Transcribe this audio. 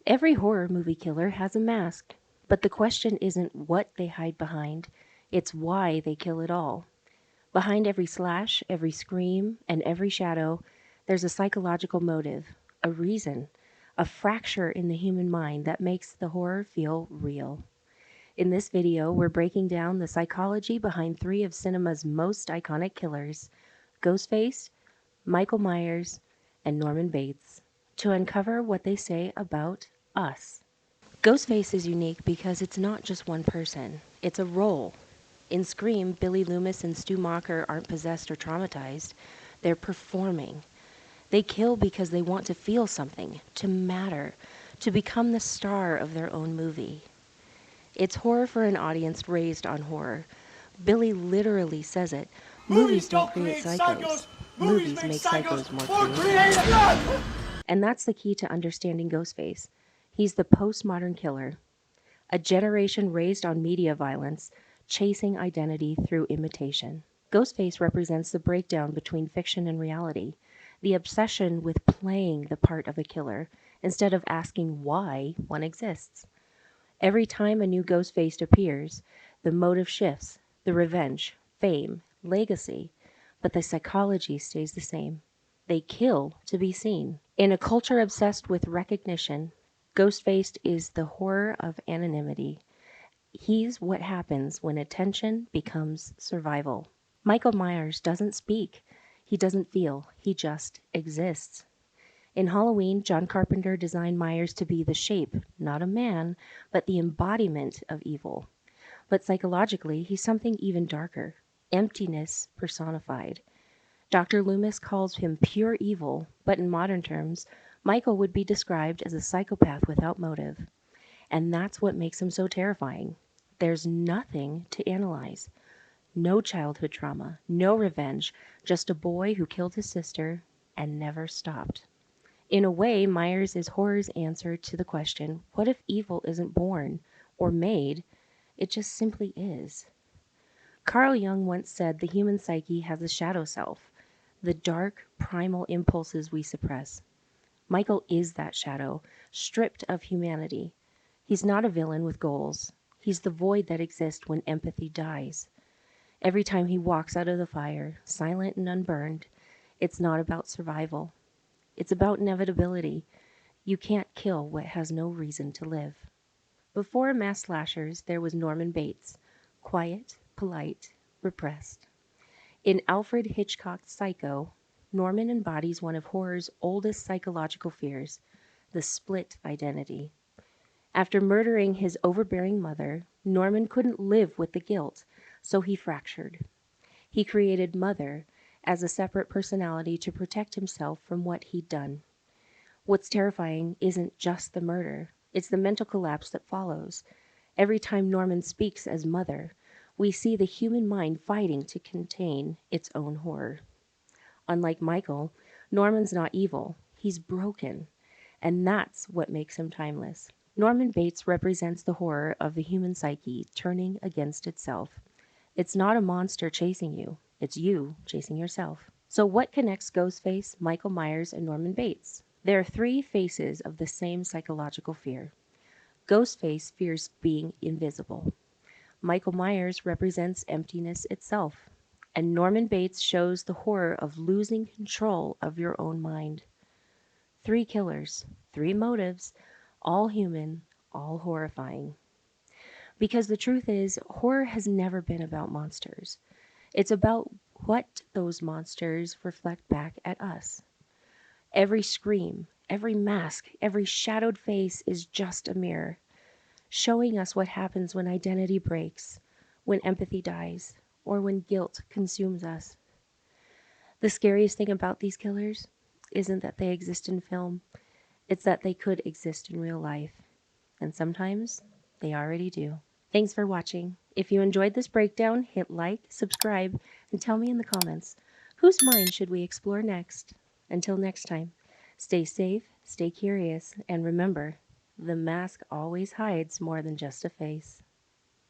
Every horror movie killer has a mask, but the question isn't what they hide behind, it's why they kill it all. Behind every slash, every scream, and every shadow, there's a psychological motive, a reason, a fracture in the human mind that makes the horror feel real. In this video, we're breaking down the psychology behind three of cinema's most iconic killers, Ghostface, Michael Myers, and Norman Bates, to uncover what they say about us. Ghostface is unique because it's not just one person, it's a role. In Scream, Billy Loomis and Stu Macher aren't possessed or traumatized, they're performing. They kill because they want to feel something, to matter, to become the star of their own movie. It's horror for an audience raised on horror. Billy literally says it. Movies don't create psychos. Movies make psychos more creative. And that's the key to understanding Ghostface. He's the postmodern killer, a generation raised on media violence, chasing identity through imitation. Ghostface represents the breakdown between fiction and reality, the obsession with playing the part of a killer instead of asking why one exists. Every time a new Ghostface appears, the motive shifts, the revenge, fame, legacy, but the psychology stays the same. They kill to be seen. In a culture obsessed with recognition, Ghostface is the horror of anonymity. He's what happens when attention becomes survival. Michael Myers doesn't speak. He doesn't feel. He just exists. In Halloween, John Carpenter designed Myers to be the shape, not a man, but the embodiment of evil. But psychologically, he's something even darker, emptiness personified. Dr. Loomis calls him pure evil, but in modern terms, Michael would be described as a psychopath without motive. And that's what makes him so terrifying. There's nothing to analyze. No childhood trauma, no revenge, just a boy who killed his sister and never stopped. In a way, Myers is horror's answer to the question, what if evil isn't born or made? It just simply is. Carl Jung once said the human psyche has a shadow self, the dark, primal impulses we suppress. Michael is that shadow, stripped of humanity. He's not a villain with goals. He's the void that exists when empathy dies. Every time he walks out of the fire, silent and unburned, it's not about survival. It's about inevitability. You can't kill what has no reason to live. Before mass slashers, there was Norman Bates, quiet, polite, repressed. In Alfred Hitchcock's Psycho, Norman embodies one of horror's oldest psychological fears, the split identity. After murdering his overbearing mother, Norman couldn't live with the guilt, so he fractured. He created Mother as a separate personality to protect himself from what he'd done. What's terrifying isn't just the murder, it's the mental collapse that follows. Every time Norman speaks as Mother, we see the human mind fighting to contain its own horror. Unlike Michael, Norman's not evil, he's broken, and that's what makes him timeless. Norman Bates represents the horror of the human psyche turning against itself. It's not a monster chasing you, it's you chasing yourself. So what connects Ghostface, Michael Myers, and Norman Bates? There are three faces of the same psychological fear. Ghostface fears being invisible. Michael Myers represents emptiness itself. And Norman Bates shows the horror of losing control of your own mind. Three killers, three motives, all human, all horrifying. Because the truth is, horror has never been about monsters. It's about what those monsters reflect back at us. Every scream, every mask, every shadowed face is just a mirror, showing us what happens when identity breaks, when empathy dies, or when guilt consumes us. The scariest thing about these killers isn't that they exist in film, it's that they could exist in real life. And sometimes they already do. Thanks for watching. If you enjoyed this breakdown, hit like, subscribe, and tell me in the comments, whose mind should we explore next? Until next time, stay safe, stay curious, and remember, the mask always hides more than just a face.